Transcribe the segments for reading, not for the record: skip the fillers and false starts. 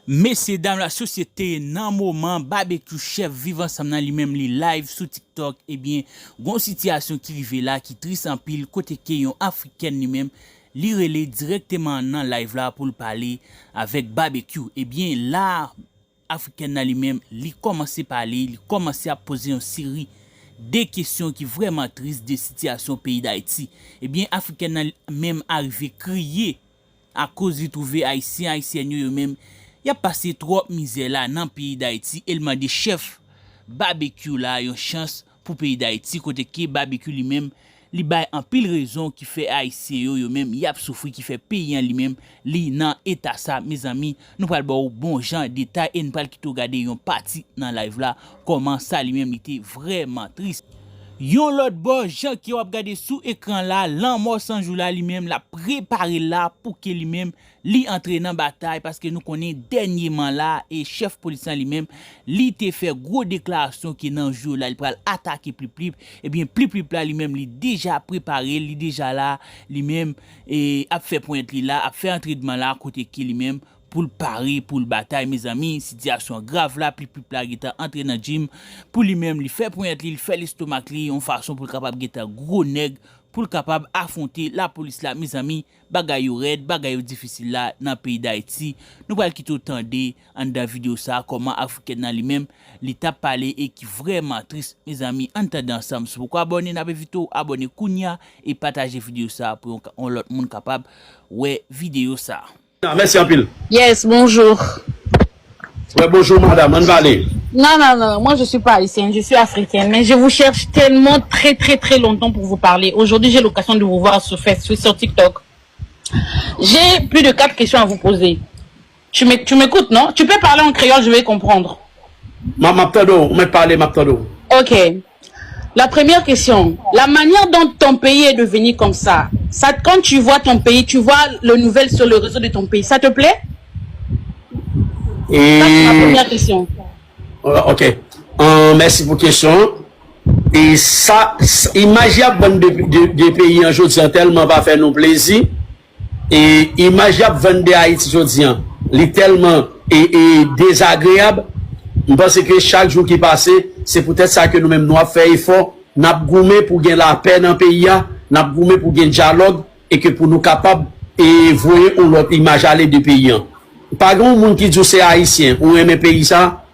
Messieurs, dames, la société, nan moment, barbecue chef vivant ensemble nan lui-même li live sur TikTok, eh bien, gon situation qui rive là, qui triste en pile, côté que yon africaine lui-même, li relé directement nan live là pour le parler avec barbecue. Eh bien, là, africaine nan lui-même, li commence à parler, li commence à poser une série des questions qui vraiment tristes de situation pays d'Haïti. Eh bien, africaine nan même arrivé crier à cause de trouver haïtien eux-même. Il a passé trop misère là dans le pays d'Haïti. Il m'a dit chef barbecue là une chance pour le pays d'Haïti côté que barbecue lui-même li bay en pile raison qui fait haïtien yo même y a souffri qui fait pays lui-même li nan état ça mes amis nous parle bon genre détail et nous parle qui tout regarder yon parti dans live là comment ça lui-même était vraiment triste. Yon l'autre bon gens qui a regardé sous écran là l'amour sans jour là lui-même l'a préparé là pour que lui-même li entre dans bataille parce que nous connaît dernièrement là et chef policier lui-même li te fait gros déclaration qui dans jour là il pral attaquer plus et bien plus là lui-même li déjà préparé li déjà là lui-même et a fait pointe li là a fait entraînement là côté qui lui-même pour le pari, pour le bataille, mes amis, situation grave là, plus là, il est entré dans le gym, pour lui-même, il fait pointe, il fait l'estomac, en façon pour le capable de un gros nègre, pour le capable affronter la police là, mes amis, bagay red, bagay difficile là, dans le pays d'Haïti. Nous allons quitter autant de, en dans vidéo ça, comment Africain dans lui-même, l'état parlé et qui vraiment triste, mes amis, en attendant ensemble. C'est pourquoi abonnez la vidéo, abonnez Kounia et partagez vidéo ça pour qu'on l'autre monde capable, ouais, vidéo ça. Merci en pile. Yes, bonjour. Ouais, bonjour madame, on va aller. Non, moi je suis pas haïtienne, je suis africaine, mais je vous cherche tellement très longtemps pour vous parler. Aujourd'hui, j'ai l'occasion de vous voir sur TikTok. J'ai plus de 4 questions à vous poser. Tu m'écoutes, non? Tu peux parler en créole, je vais comprendre. M'aptado, m'aptado. Ok. La première question, la manière dont ton pays est devenu comme ça, quand tu vois ton pays, tu vois le nouvelle sur le réseau de ton pays, ça te plaît? Et... Ça, c'est ma première question. Ok. Merci pour la question. Et ça, imaginez des pays aujourd'hui tellement va faire nous plaisir. Et imaginez vendre Haïti aujourd'hui, est tellement désagréable. Je pense que chaque jour qui passe, c'est peut-être ça que nous-mêmes nous avons fait effort. Nous avons goumé pour gagner la paix dans le pays, nous avons goumé pour gagner le dialogue et que pour nous capables de voir l'autre image aller du pays. Pas grand monde qui dit c'est haïtien ou aime pays ça,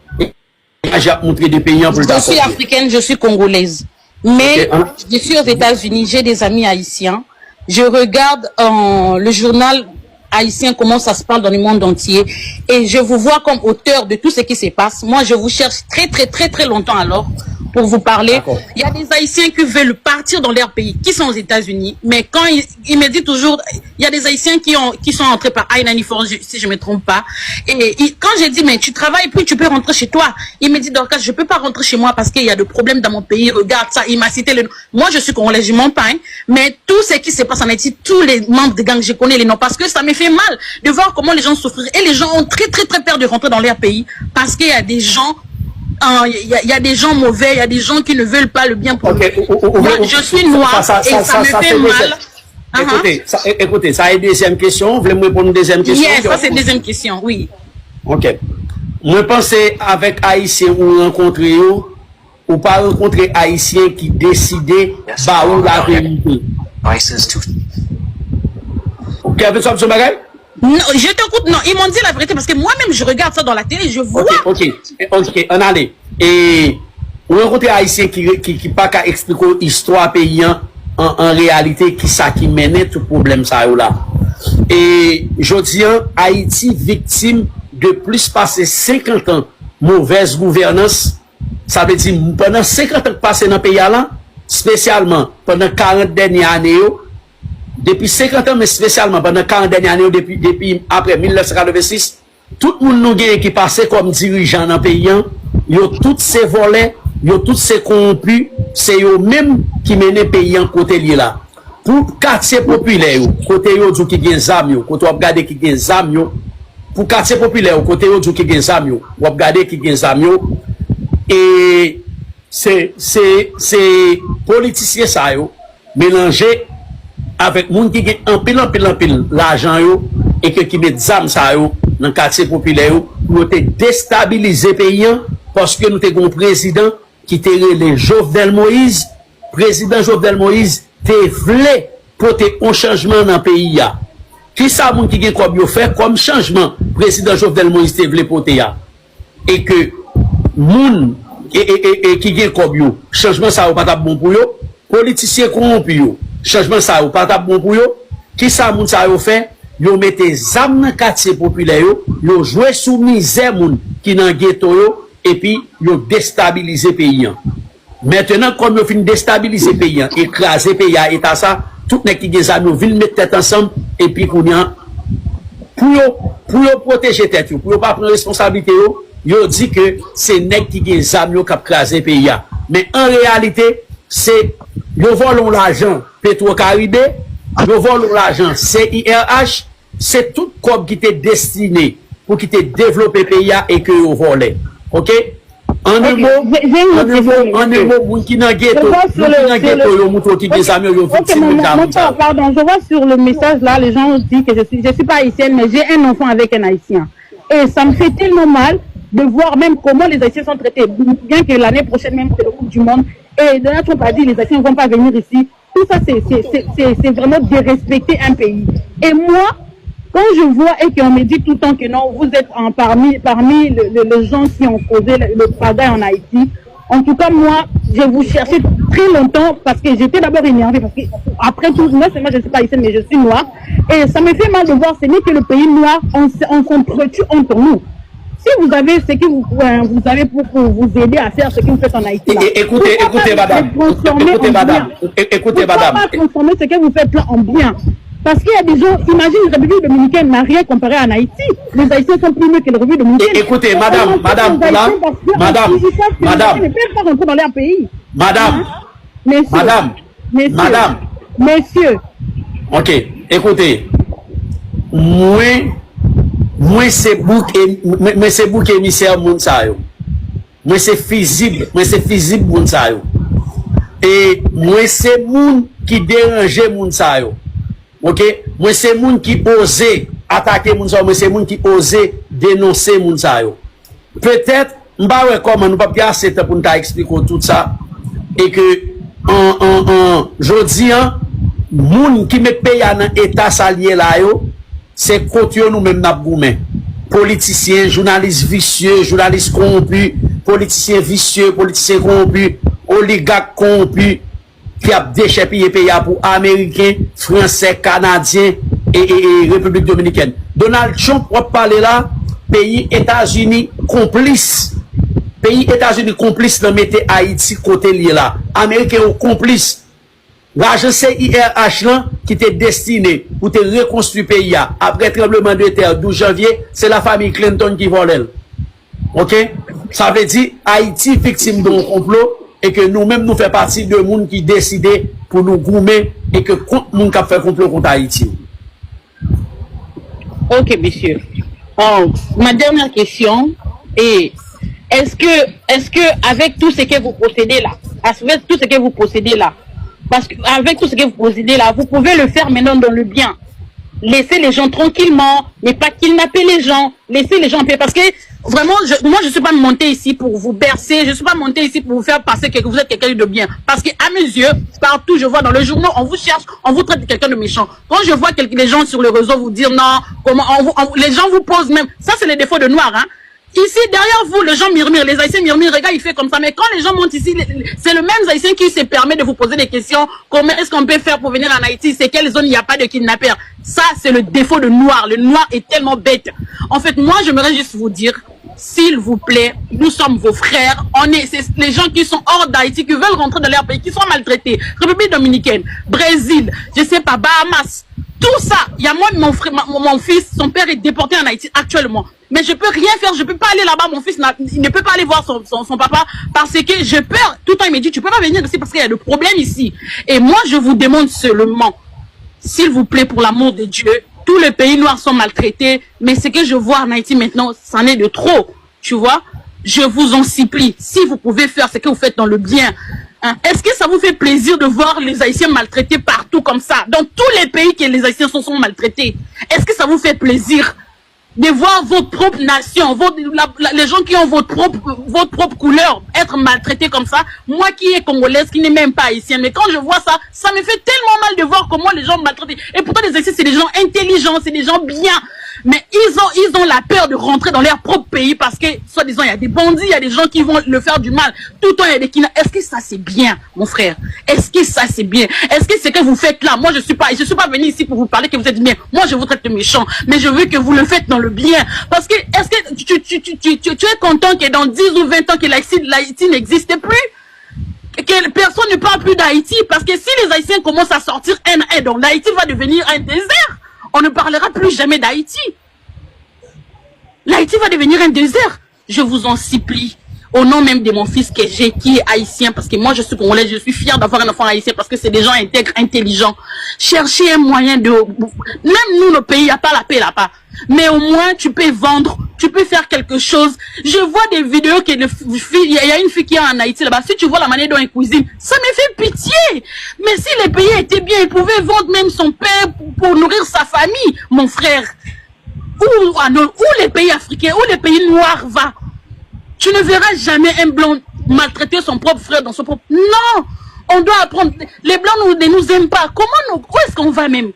j'ai montré des pays pour le Je suis africaine, je suis congolaise. Mais je suis aux États-Unis, j'ai des amis haïtiens. Je regarde le journal haïtien, comment ça se parle dans le monde entier. Et je vous vois comme auteur de tout ce qui se passe. Moi, je vous cherche très longtemps alors pour vous parler. Il y a des Haïtiens qui veulent partir dans leur pays, qui sont aux États-Unis. Mais quand ils me disent toujours, il y a des Haïtiens qui sont entrés par Aïnani Force, si je me trompe pas. Et quand j'ai dit, mais tu travailles puis tu peux rentrer chez toi. Il me dit, Dorcas, je peux pas rentrer chez moi parce qu'il y a des problèmes dans mon pays. Regarde ça. Il m'a cité le nom. Moi, je suis congolais, je m'en pagne. Mais tout ce qui se passe en Haïti, tous les membres de gang, je connais les noms parce que ça me fait mal de voir comment les gens souffrent. Et les gens ont très peur de rentrer dans leur pays parce qu'il y a des gens il y a des gens mauvais, il y a des gens qui ne veulent pas le bien pour nous. Je suis noire et ça me fait mal. Écoutez, ça est deuxième question. Vous voulez me répondre à une deuxième question? Yes, ça c'est deuxième question, oui. Ok. Moi, pense avec Haïtien ou rencontrer ou pas rencontrer Haïtien qui décident bah où la vérité. Ok, avec ça, monsieur Bagay? Non, je t'écoute, non, ils m'ont dit la vérité parce que moi-même je regarde ça dans la télé, je vois. Ok, on allait. Et on rencontre Haïtien qui pas qu'à expliquer l'histoire paysan en réalité qui ça qui mène tout problème ça là. Et je dis Haïti victime de plus passer 50 ans mauvaise gouvernance. Ça veut dire pendant 50 ans passé dans le pays là, spécialement pendant 40 dernières années. Depuis 50 ans, mais spécialement pendant 40 dernières années, depuis après 1986, tout le monde qui passait comme dirigeant dans le pays, ils ont tous ces volets, ils ont tous ces corrompus, c'est eux même qui mènent le pays en côté là. Pour quartier populaire, côté eux qui gagne zam, côté vous regardez qui gagne zam, pour quartier populaire, côté eux qui gagne zam, vous regardez qui gagne zam, et c'est politiciens ça mélangé avec moun qui gagne en pile l'argent yo et qui met zam ça yo dans le quartier populaire, pour te déstabiliser le pays, parce que nous avons un président qui était le Jovenel Moïse. Président Jovenel Moïse te voulait porter un changement dans le pays. Qui ça, moun qui a fait comme changement, président Jovenel Moïse te voulait porter. Et que, moun, et qui a comme changement ça pas bon pour eux, politiciens corrompus, changement ça pas bon pour eux, qui ça, moun ça a fait, yo mette zam dans quartier populaire, yo joué sous misère moun qui dans ghetto yo, et puis yo déstabiliser pays. Maintenant, comme yo fin déstabiliser pays, écraser pays et ça, tout nek qui des amis viennent mettre tête ensemble, et puis pour protéger tête, pour pas prendre responsabilité yo dit que c'est nek qui des amis qui écraser pays. Mais en réalité, c'est yo volons l'argent Petro-Caribé, yo volons l'argent CIRH, c'est tout comme qui était destiné pour qui te développer pays et que yo volé. OK? En un mot, moun qui nan ghetto, yo mouto qui des amis yo victime de pardon, je vois sur le message là, les gens disent que je suis pas haïtienne, mais j'ai un enfant avec un haïtien. Et ça me fait tellement mal de voir même comment les haïtiens sont traités, bien que l'année prochaine même c'est le Coupe du Monde. Et Donald Trump a dit les haïtiens ne vont pas venir ici. Tout ça c'est vraiment dérespecter un pays. Et moi, quand je vois et qu'on me dit tout le temps que non, vous êtes parmi les gens qui ont causé le pagaille en Haïti, en tout cas, moi, je vous cherchais très longtemps parce que j'étais d'abord énervée. Parce que, après tout, moi, je ne suis pas haïtienne, mais je suis noire. Et ça me fait mal de voir, ce n'est que le pays noir, on s'entretue entre nous. Si vous avez ce que vous avez pour vous aider à faire ce que vous faites en Haïti. Là, écoutez, madame. Écoutez, madame. Pas transformer ce que vous faites là en bien. Parce qu'il y a des gens, imagine la République dominicaine n'a rien comparé à Haïti. Les Haïtiens sont plus mieux que la République dominicaine. Écoutez, madame. Ils ne peuvent pas rentrer dans leur pays. Messieurs. Ok, écoutez. Moi c'est bouc émissaire moun sa yo. Moi c'est physique moun sa yo. Et moi c'est moun qui dérange moun sa yo. OK? Moi c'est moun qui ose attaquer moun sa yo, moi c'est moun qui ose dénoncer moun sa yo. Peut-être m'pa wè comment nous pas bien assez temps pour nous expliquer tout ça et que jodi moun qui met pays dans état salier là yo, c'est côté nous même n'a goumé. Politiciens, journalistes vicieux, journalistes corrompus, politiciens vicieux, politiciens corrompus, oligarques corrompus qui a déchépillé pays pour Américains, Français, Canadiens et République Dominicaine. Donald Trump va parler là, pays États-Unis complice. Pays États-Unis complice dans mettre Haïti côté lié là. Américains complice. L'argent CIRH là, qui était destiné pour te reconstruire le pays après le tremblement de terre 12 janvier, c'est la famille Clinton qui vole. OK? Ça veut dire Haïti victime d'un complot et que nous-mêmes nous faisons partie de monde qui décidé pour nous goumer et que contre nous qui fait complot contre Haïti. OK, monsieur. Ma dernière question est est-ce que avec tout ce que vous possédez là, parce qu'avec tout ce que vous possédez là, vous pouvez le faire maintenant dans le bien. Laissez les gens tranquillement, mais pas kidnapper les gens. Laissez les gens payer. Parce que vraiment, moi je suis pas monté ici pour vous bercer. Je suis pas monté ici pour vous faire passer que vous êtes quelqu'un de bien. Parce que à mes yeux, partout je vois dans le journal, on vous cherche, on vous traite de quelqu'un de méchant. Quand je vois les gens sur le réseau vous dire non, comment les gens vous posent même. Ça c'est les défauts de noir, hein. Ici, derrière vous, les gens murmurent, les Haïtiens murmurent, regarde, il fait comme ça. Mais quand les gens montent ici, c'est le même Haïtien qui se permet de vous poser des questions. Comment est-ce qu'on peut faire pour venir en Haïti? C'est quelle zone il n'y a pas de kidnappeurs? Ça, c'est le défaut de noir. Le noir est tellement bête. En fait, moi, j'aimerais juste vous dire, s'il vous plaît, nous sommes vos frères. C'est les gens qui sont hors d'Haïti, qui veulent rentrer dans leur pays, qui sont maltraités. République dominicaine, Brésil, je sais pas, Bahamas. Tout ça, il y a moi, mon fils, son père est déporté en Haïti actuellement. Mais je peux rien faire, je peux pas aller là-bas, mon fils il ne peut pas aller voir son papa parce que j'ai peur. Tout le temps il me dit tu peux pas venir ici parce qu'il y a des problèmes ici. Et moi je vous demande seulement, s'il vous plaît pour l'amour de Dieu, tous les pays noirs sont maltraités, mais ce que je vois en Haïti maintenant, c'en est de trop, tu vois. Je vous en supplie, si vous pouvez faire ce que vous faites dans le bien, hein, est-ce que ça vous fait plaisir de voir les Haïtiens maltraités partout comme ça, dans tous les pays que les Haïtiens sont maltraités? Est-ce que ça vous fait plaisir? de voir votre propre nation, les gens qui ont votre propre couleur être maltraités comme ça. Moi qui est congolaise, qui n'est même pas haïtienne, mais quand je vois ça, ça me fait tellement mal de voir comment les gens maltraitent. Et pourtant les Haïtiens, c'est des gens intelligents, c'est des gens bien. Mais ils ont la peur de rentrer dans leur propre pays parce que, soi-disant, il y a des bandits, il y a des gens qui vont le faire du mal. Tout le temps, il y a des kidnappings. Est-ce que ça, c'est bien, mon frère? Est-ce que ça, c'est bien? Est-ce que ce que vous faites là, moi, je suis pas venu ici pour vous parler que vous êtes bien. Moi, je vous traite de méchant. Mais je veux que vous le faites dans le bien. Parce que, est-ce que tu es content que dans 10 ou 20 ans que l'Haïti n'existe plus? Que personne ne parle plus d'Haïti? Parce que si les Haïtiens commencent à sortir un, donc l'Haïti va devenir un désert. On ne parlera plus jamais d'Haïti. L'Haïti va devenir un désert. Je vous en supplie. Au nom même de mon fils que j'ai, qui est haïtien, parce que moi je suis congolais, je suis fière d'avoir un enfant haïtien parce que c'est des gens intègres, intelligents. Cherchez un moyen de... Même nous, nos pays, il n'y a pas la paix là-bas. Mais au moins, tu peux vendre, tu peux faire quelque chose. Je vois des vidéos que il y a une fille qui est en Haïti là-bas. Si tu vois la manière dont elle cuisine, ça me fait pitié. Mais si les pays étaient bien, il pouvait vendre même son père pour nourrir sa famille, mon frère. Où les pays africains, où les pays noirs vont. Tu ne verras jamais un blanc maltraiter son propre frère dans son propre... Non! On doit apprendre. Les blancs ne nous aiment pas. Où est-ce qu'on va même?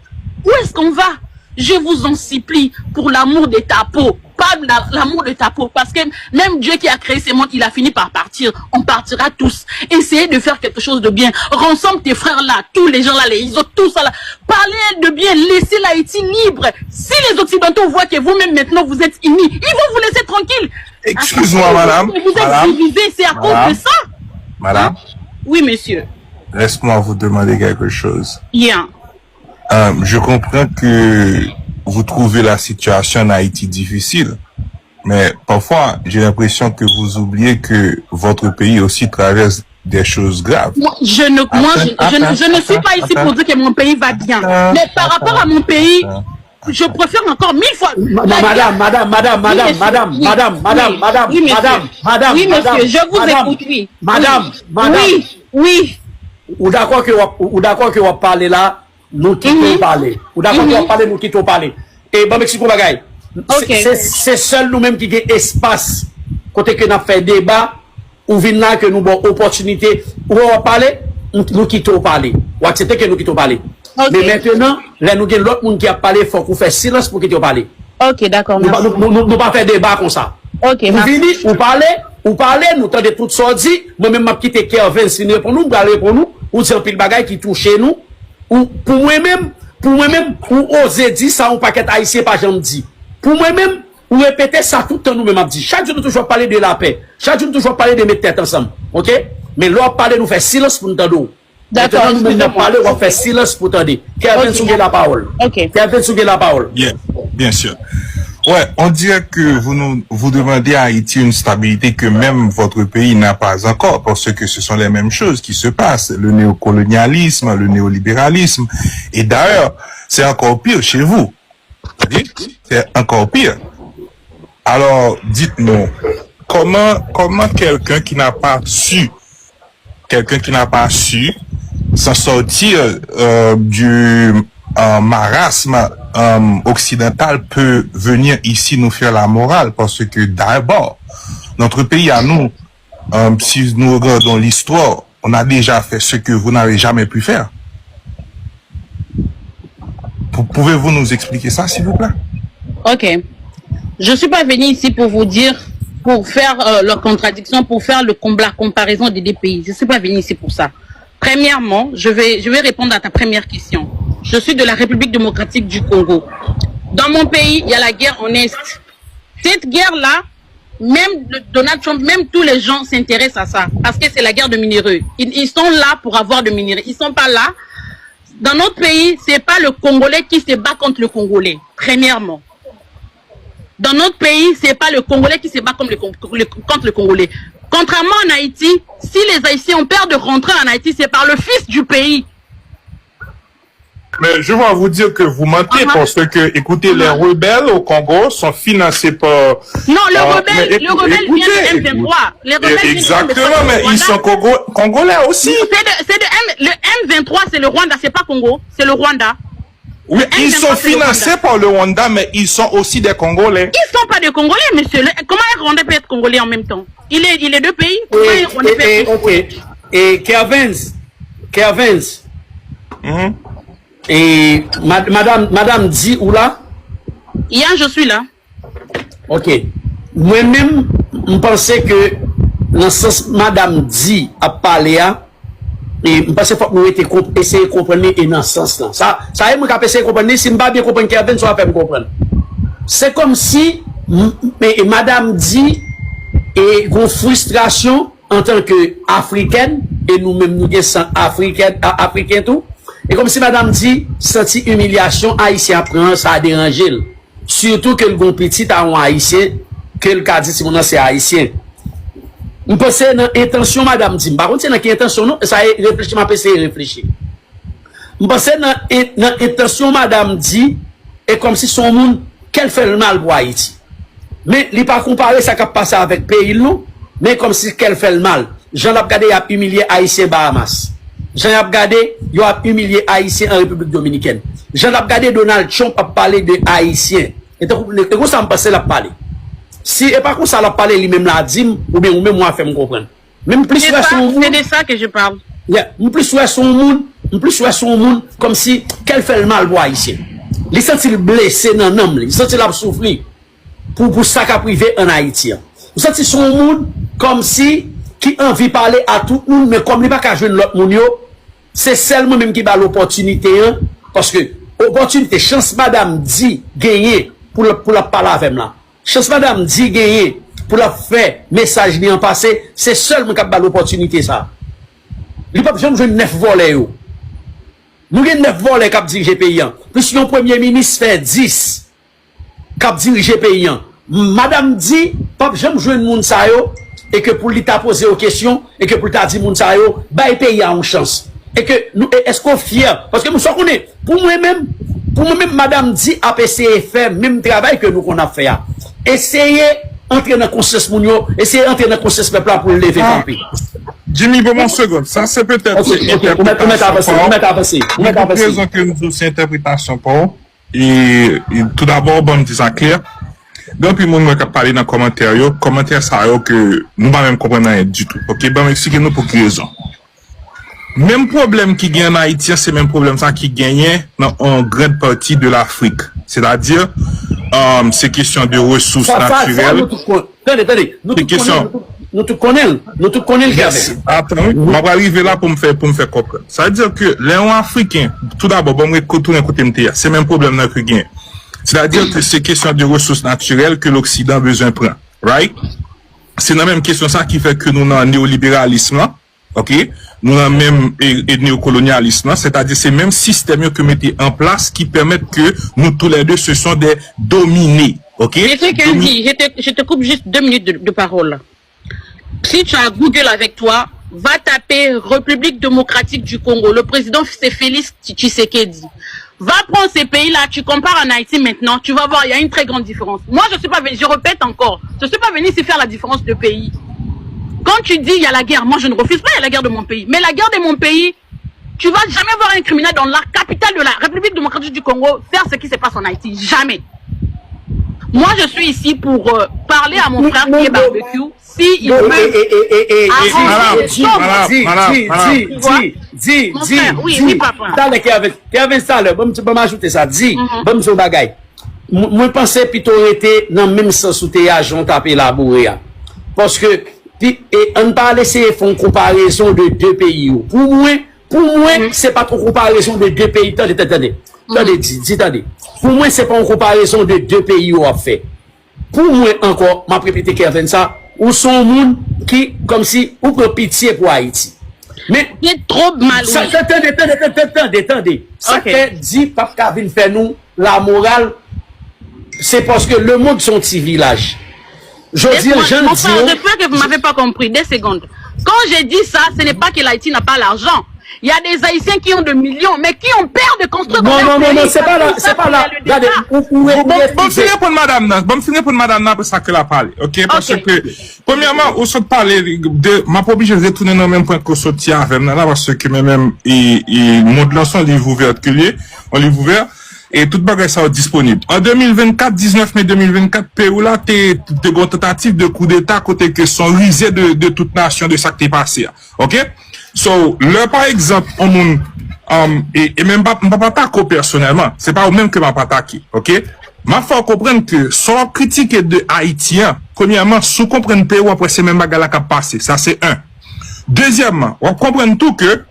Où est-ce qu'on va? Je vous en supplie, pour l'amour de ta peau. Pas l'amour de ta peau. Parce que même Dieu qui a créé ce monde, il a fini par partir. On partira tous. Essayez de faire quelque chose de bien. Rassemble tes frères là, tous les gens là, les autres, tous ça là. Parlez de bien, laissez l'Haïti libre. Si les Occidentaux voient que vous-même maintenant vous êtes unis, ils vont vous laisser tranquille. Excuse-moi, madame. Vous êtes divisés, c'est à cause de ça. Madame. Oui, monsieur. Laisse-moi vous demander quelque chose. Yeah. Je comprends que vous trouvez la situation en Haïti difficile, mais parfois, j'ai l'impression que vous oubliez que votre pays aussi traverse des choses graves. Moi, je ne suis pas ici pour dire que mon pays va bien. Mais par rapport à mon pays, je préfère encore 1000 fois. Madame. Oui, monsieur, je vous écoute, oui. Madame. Oui. Ou d'accord que vous parlez là, nous quittons parler. Ou d'accord que vous parlez, nous quittons parler. Et bon, Mexico bagaille. C'est seul nous-mêmes qui avons espace. Côté que nous avons fait débat, ou vient là que nous avons opportunité, ou on va parler, nous quittons parler. Ou accepter que nous quittons parler. Mais maintenant, là, nous avons l'autre monde qui a parlé, il faut qu'on fasse silence pour quitter parler. Ok, d'accord. Nous ne pouvons pas faire débat comme ça. Ok, vous venez, vous parlez, nous t'en de toutes sortes. Moi-même, ma petite Kervin, signé pour nous, pour nous, ou c'est un pile bagaille qui touche nous, ou pour moi-même, ou oser dire ça, un paquet haïtien, pas jamais dit. Pour moi-même, ou répéter ça tout le temps, nous-mêmes, dit. Chaque jour, nous toujours parler de la paix. Chaque jour, nous toujours parler de mettre tête ensemble. Ok? Mais là, parler, nous faire silence pour nous entendre. D'accord. Nous parler, on va faire silence pour entendre. Kervin, souguez la parole. Ok. Kervin, souguez la parole. Bien sûr. Ouais, on dirait que vous demandez à Haïti une stabilité que même votre pays n'a pas encore, parce que ce sont les mêmes choses qui se passent. Le néocolonialisme, le néolibéralisme. Et d'ailleurs, c'est encore pire chez vous. C'est encore pire. Alors, dites-nous, comment quelqu'un qui n'a pas su s'en sortir du marasme occidental peut venir ici nous faire la morale, parce que d'abord, notre pays à nous, si nous regardons l'histoire, on a déjà fait ce que vous n'avez jamais pu faire. Pouvez-vous nous expliquer ça, s'il vous plaît? Ok. Je suis pas venu ici pour vous dire, pour faire leur contradiction, pour faire la comparaison des deux pays. Je suis pas venu ici pour ça. Premièrement, je vais répondre à ta première question. Je suis de la République démocratique du Congo. Dans mon pays, il y a la guerre en Est. Cette guerre-là, même Donald Trump, même tous les gens s'intéressent à ça. Parce que c'est la guerre de minéraux. Ils sont là pour avoir de minéraux. Ils sont pas là. Dans notre pays, c'est pas le Congolais qui se bat contre le Congolais. Premièrement. Dans notre pays, c'est pas le Congolais qui se bat contre le Congolais. Contrairement en Haïti, si les Haïtiens ont peur de rentrer en Haïti, c'est par le fils du pays. Mais je vais vous dire que vous mentez parce que, écoutez, les rebelles au Congo sont financés par... Non, le rebelle vient de M23. Exactement, mais ils sont congolais aussi. Le M23, c'est le Rwanda, c'est pas Congo, c'est le Rwanda. Oui, ils sont financés par le Rwanda, mais ils sont aussi des Congolais. Ils sont pas des Congolais, monsieur. Comment un Rwandais peut être Congolais en même temps? Il est deux pays. Comment un Rwandais peut être Congolais? Ok. Et Kervins. Et madame dit où là? Hier, je suis là. Ok. Moi-même, je pensais que dans ce sens, madame dit à parler, et je pensais qu'il faut essayer de comprendre et dans ce sens là. Ça est, moi, je essayer de comprendre. Si je ne pas bien comprendre Kervins, ça va faire me comprendre. C'est comme si madame dit et une frustration en tant qu'Africaine, et nous-mêmes nous sommes Africains tout, et comme si madame dit, senti humiliation, haïtien prend, ça a dérangé. Surtout que le bon petit a un haïtien, que le cas dit si mon c'est haïtien. Je pense dans l'intention madame dit, par contre c'est dans quelle intention non, ça réfléchir, m'a essayer réfléchir. Je pense dans l'intention madame dit, et comme si son monde, qu'elle fait le mal pour Haïti. Mais il n'est pas comparé ça qui a passé avec pays nous, mais comme si qu'elle fait le mal. Jean l'a regardé, il a humilié Haïtien Bahamas. Jean l'a regardé, il a humilié Haïtien en République Dominicaine. Jean l'a regardé, Donald Trump a parlé de Haïtien. Et donc, ça me passe la parler. Si, et par contre, ça l'a parlé lui-même la dit, ou bien, moi, fait me comprendre. Même plus, c'est de ça que je parle. Yeah. Plus, son monde, comme si, qu'elle fait le mal pour Haïtien. Il sent-il blessé dans l'homme, il sent-il a souffrir pour ça qu'a privé en Haïti. Vous sentez son monde comme si qui envie de parler à tout le monde, mais comme il n'y a pas qu'à jouer l'autre monde, c'est seulement même qui a l'opportunité, parce que opportunité, chance madame dit gagner pour la parler avec moi. Chance madame dit gagner pour la faire message ni en passé, c'est seulement qui a l'opportunité ça. Il n'y a pas besoin de jouer 9 volets. Nous avons 9 volets qui dirigent pays. Plus un premier ministre fait 10 qui dirigent pays. Madame dit, pas besoin de jouer le monde ça et que pour lui t'a posé aux questions et que pour t'a dit monde ça bah le pays a une chance. Et que nous est-ce qu'on fier parce que nous sommes connaît pour moi-même madame dit APC faire même travail que nous qu'on a fait. Essayer entrer dans conscience mounio, essayer entrer dans conscience peuple pour lever le pays. Jimmy, bon, mon seconde. Ça, c'est peut-être raison que nous aussi interprétation pour. Et tout d'abord, bon, disant clair. Donc, puis, moi, je parler dans les commentaires, ça, que nous ne même comprendre rien du tout. Ok, bon, expliquez-nous pour quelle raison. Même problème qui gagne en Haïti, c'est le même problème ça qui gagnait dans une grande partie de l'Afrique. C'est-à-dire, c'est question de ressources naturelles. Attendez, nous tout connaissons le cas. Attends, on va arriver là pour me faire comprendre. Ça veut dire que les Africains, tout d'abord, bon, c'est le même problème que gagne. C'est-à-dire que c'est question de ressources naturelles que l'Occident a besoin de prendre. Right? C'est la même question ça qui fait que nous avons un néolibéralisme là. Ok? Nous avons même un néocolonialisme, c'est-à-dire c'est le même système que mettez en place qui permettent que nous tous les deux ce sont des dominés. Ok? Je te coupe juste 2 minutes de parole. Si tu as Google avec toi, va taper République démocratique du Congo. Le président c'est Félix Tshisekedi. Va prendre ces pays-là, tu compares en Haïti maintenant, tu vas voir, il y a une très grande différence. Moi, je répète encore, je ne suis pas venu ici faire la différence de pays. Quand tu dis il y a la guerre, moi je ne refuse pas, il y a la guerre de mon pays. Mais la guerre de mon pays, tu vas jamais voir un criminel dans la capitale de la République démocratique du Congo faire ce qui se passe en Haïti. Jamais. Moi je suis ici pour parler à mon frère qui est barbecue. Si il peut dis papa. Kevin Salle, bon m'ajouter ça, dis, bon son bagay. Moi pensais plutôt était dans même sens où t'es agent tapé labouré. Parce que on ne pas laisser faire une comparaison de 2 pays. Pour moi, c'est pas une comparaison de 2 pays. Attendez. Pour moi, c'est pas une comparaison de 2 pays où on fait. Pour moi, encore, m'a répété Kevin ça, ou son monde qui, comme si, ou prend pitié pour Haïti. Mais, il est trop mal. Attendez. Ça fait dit, Pape Kavin fait nous, la morale, c'est parce que le monde sont petits villages. Je dis, j'espère que vous m'avez pas compris. 2 secondes. Quand j'ai dit ça, ce n'est pas que l'Haïti n'a pas l'argent. Il y a des Haïtiens qui ont de millions, mais qui ont peur de construire. Non, c'est pas là. Regardez, bon, finir pour madame, pour ça que la parle. Ok, parce que, premièrement, on se parle de, ma pas obligé de retourner dans le même point qu'on sortit avec là, parce que même, il montre l'ensemble livre ouvert que lui, on livre ouvert. et tout bagage ça disponible. En 2024, 19 mai 2024, Pérou là, t'es une tentative de coup d'état côté que sont risés de toute nation de ça qui t'est passé. OK? So, là, par exemple, on monde, et même pas attaquer personnellement. C'est pas au même que m'a pas attaqué. OK? Ma faut comprendre que son critique de Haïtien, premièrement, sous comprendre Pérou après c'est même bagarre qui a passé. Ça, c'est un. Deuxièmement, on comprend tout que,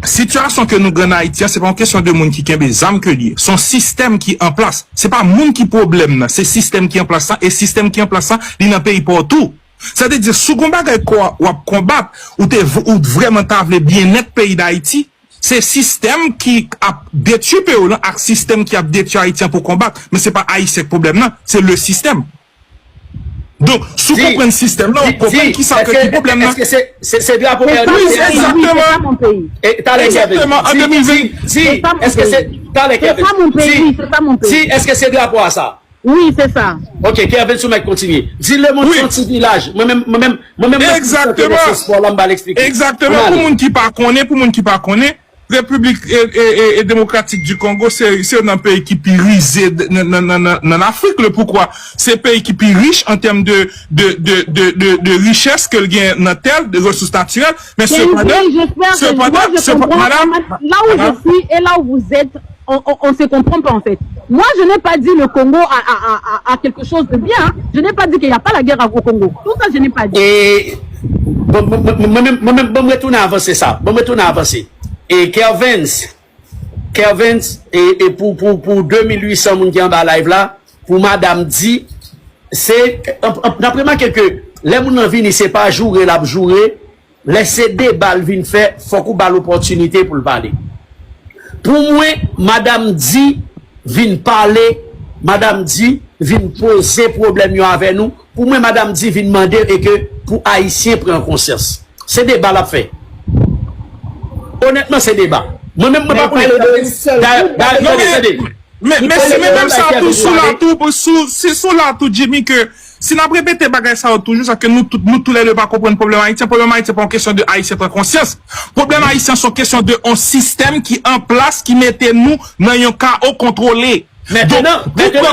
situation que nous gagnons Haïtiens, c'est pas une question de monde qui a des âmes que lié. Son système qui est en place. C'est pas monde qui problème, c'est système qui est en place ça, et système qui est en place ça, il n'a pas partout. C'est-à-dire, sous combat quoi, ou combattre, ou vraiment t'avais bien-être pays d'Haïti, c'est système qui a détruit pays là, et système qui a détruit Haïtien pour combattre. Mais c'est pas Haïtien le problème là, c'est le système. Donc, sous comprendre le système là, on comprend qui ça que le problème là. Est-ce que c'est de la première oui, exactement. Et t'as les exactement, en 2020. Est-ce que c'est, c'est pas mon pays, c'est pas mon pays. Si, est-ce que c'est de rapport à ça? Oui, c'est ça. Ok, Kevin Soumek continue. Dis-le mon petit village. Moi-même, exactement. Exactement. Pour moun qui pas connaît, République et démocratique du Congo, c'est un pays qui est risé dans l'Afrique. Pourquoi? C'est un pays qui est riche en termes de richesse que le gain dans tel, de ressources naturelles. Mais cependant, madame, là où je suis et là où vous êtes, on se comprend pas en fait. Moi, je n'ai pas dit le Congo a quelque chose de bien. Hein. Je n'ai pas dit qu'il n'y a pas la guerre au Congo. Tout ça, je n'ai pas dit. Et moi-même, me retourner à avancer ça. Bon, me retourner à avancer. Et Kelvin, et pour 2800 moun qui en bas live là, pour madame dit, c'est, d'après moi, les moun en vini, c'est pas jouer, la jouer, laisser des balles vin faire, faut qu'on balle l'opportunité pour le parler. Pour moi, madame dit, vin parler, madame dit, vin poser problème avec nous, pour moi, madame dit, vin demander et que, pour Haïtien prendre conscience. C'est des balles à faire. Honnêtement, c'est débat. Moi-même, pas pour mais c'est même ça tout sous la tout, c'est sous la tout, Jimmy, que si nous répétons bagay ça toujours, c'est que nous tous les deux pas comprendre le problème haïtien. Problème haïtien, c'est pas une question de haïtien prendre conscience. Problème haïtien, c'est une question de un système qui en place, qui mettait nous dans un chaos contrôlé. Maintenant,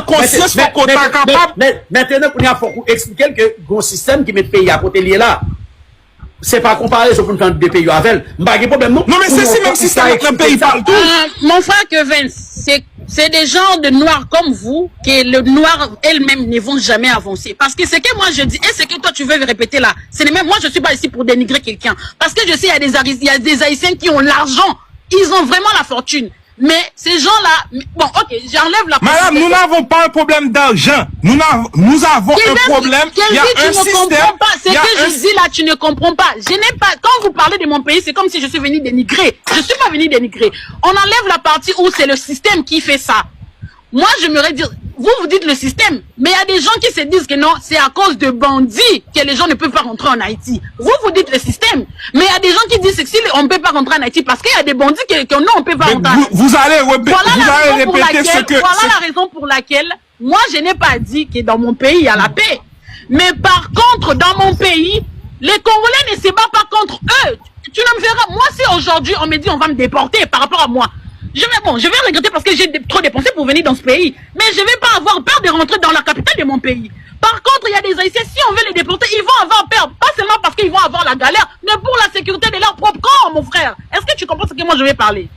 conscience, faut qu'on soit capable. Maintenant, il faut expliquer que le système qui met le pays à côté lié là. C'est pas comparé sur une des pays avec. Pas de problème. Non, mais c'est si même si ça avec le pays partout. Mon frère Kevin, c'est des gens de noirs comme vous que le noir elles-mêmes ne vont jamais avancer. Parce que ce que moi je dis et ce que toi tu veux répéter là, c'est même moi je suis pas ici pour dénigrer quelqu'un. Parce que je sais il y a des Haïtiens qui ont l'argent, ils ont vraiment la fortune. Mais ces gens-là, bon, ok, j'enlève la. Madame, nous n'avons pas un problème d'argent. Nous avons un problème. Il y a un système. Ce que je dis là, tu ne comprends pas. Je n'ai pas. Quand vous parlez de mon pays, c'est comme si je suis venu dénigrer. Je suis pas venu dénigrer. On enlève la partie où c'est le système qui fait ça. Moi, j'aimerais dire, vous dites le système, mais il y a des gens qui se disent que non, c'est à cause de bandits que les gens ne peuvent pas rentrer en Haïti. Vous dites le système, mais il y a des gens qui disent que si on ne peut pas rentrer en Haïti parce qu'il y a des bandits que non, on ne peut pas rentrer en Haïti. Vous allez répéter ce que... Voilà la raison pour laquelle, moi, je n'ai pas dit que dans mon pays, il y a la paix. Mais par contre, dans mon pays, les Congolais ne se battent pas contre eux. Tu ne me verras, moi, si aujourd'hui, on me dit on va me déporter par rapport à moi, je vais regretter parce que j'ai trop dépensé pour venir dans ce pays. Mais je vais pas avoir peur de rentrer dans la capitale de mon pays. Par contre, il y a des Haïtiens, si on veut les déporter, ils vont avoir peur. Pas seulement parce qu'ils vont avoir la galère, mais pour la sécurité de leur propre corps, mon frère. Est-ce que tu comprends ce que moi je vais parler?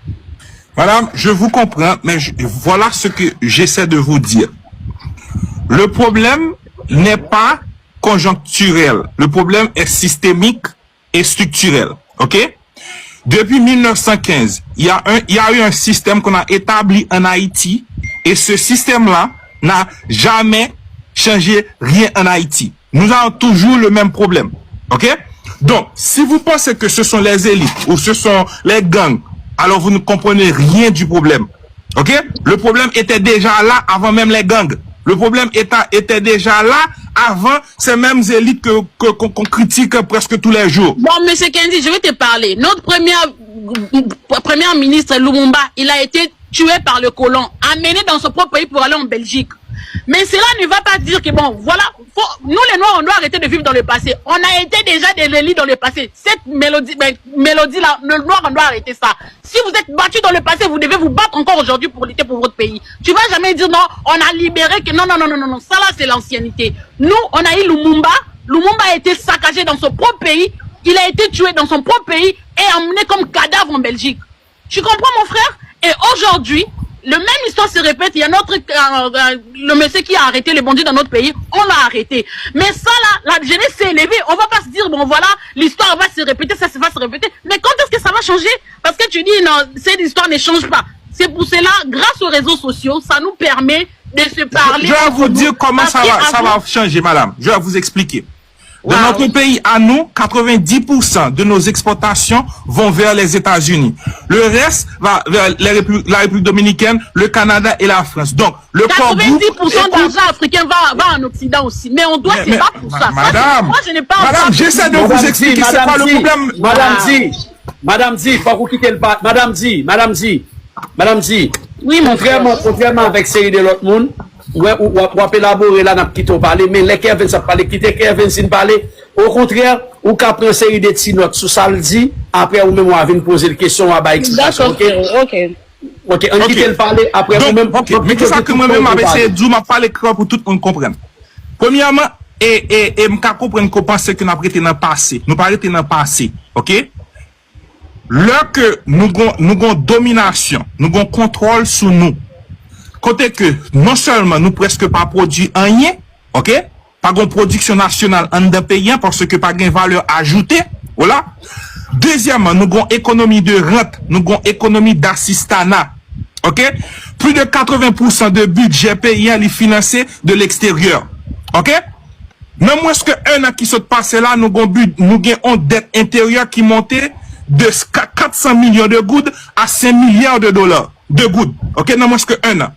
Madame, je vous comprends, mais voilà ce que j'essaie de vous dire. Le problème n'est pas conjoncturel. Le problème est systémique et structurel. OK? Depuis 1915, il y a eu un système qu'on a établi en Haïti et ce système-là n'a jamais changé rien en Haïti. Nous avons toujours le même problème. OK? Donc, si vous pensez que ce sont les élites ou ce sont les gangs, alors vous ne comprenez rien du problème. OK? Le problème était déjà là avant même les gangs. Le problème était déjà là avant ces mêmes élites qu'on critique presque tous les jours. Bon, monsieur Kendi, je vais te parler. Notre premier ministre Lumumba, il a été tué par le colon, amené dans son propre pays pour aller en Belgique. Mais cela ne va pas dire que bon, voilà, nous les Noirs, on doit arrêter de vivre dans le passé. On a été déjà des élites dans le passé. Cette mélodie-là, le Noir, on doit arrêter ça. Si vous êtes battus dans le passé, vous devez vous battre encore aujourd'hui pour lutter pour votre pays. Tu vas jamais dire non, on a libéré que non, ça là c'est l'ancienneté. Nous, on a eu Lumumba. Lumumba a été saccagé dans son propre pays. Il a été tué dans son propre pays et emmené comme cadavre en Belgique. Tu comprends mon frère? Et aujourd'hui, le même histoire se répète. Il y a le monsieur qui a arrêté les bandits dans notre pays. On l'a arrêté. Mais ça là, la jeunesse s'est élevée. On va pas se dire, bon voilà, l'histoire va se répéter, ça va se répéter. Mais quand est-ce que ça va changer? Parce que tu dis, non, cette histoire ne change pas. C'est pour cela, grâce aux réseaux sociaux, ça nous permet de se parler. Je vais vous dire comment ça va changer, madame. Je vais vous expliquer. Dans notre pays, à nous, 90% de nos exportations vont vers les États-Unis. Le reste va vers la République dominicaine, le Canada et la France. Donc, le 90% d'argent africain va en Occident aussi. Mais on doit se battre pour ça. Madame, moi, je n'ai pas madame, j'essaie de vous expliquer c'est quoi le problème. Madame Di, faut vous quitter le pas. Madame Di. Oui, contrairement avec série de l'autre monde, ou élaborer là, n'a quitté parler, mais les Kevin ça parler, quitter Kevin sin parler. Au contraire, ou qu'à prendre série de petits notes sous ça le dit, après ou même on va venir poser des questions à bas explication. Ok, on quitte le parler, après ou même. Mais c'est ça que moi-même avec ces dou m'a parlé pour tout le monde comprenne. Premièrement, et m'ka comprendre qu'on pense que nous prêté dans le passé. Nous pas arrêté dans le passé, OK? Là que nous avons domination, nous avons contrôle sur nous. Côté que non seulement nous presque pas produit rien, OK? Pas de production nationale en de pays parce que pas de valeur ajoutée, voilà. Deuxièmement, nous avons économie de rente, nous avons économie d'assistanat, OK? Plus de 80% de budget paysan est financé de l'extérieur, OK? Même moins que un an qui se passe là, nous avons une dette intérieure qui montait de 400 millions de gouttes à 5 milliards de dollars de gouttes, OK? Non moins que un an.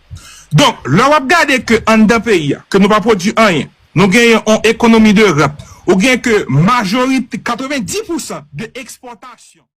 Donc, là, on va regarder que en d'un pays, que nous pas produit rien, nous gagnons une économie de rap, ou gagnons que majorité, 90% de exportation.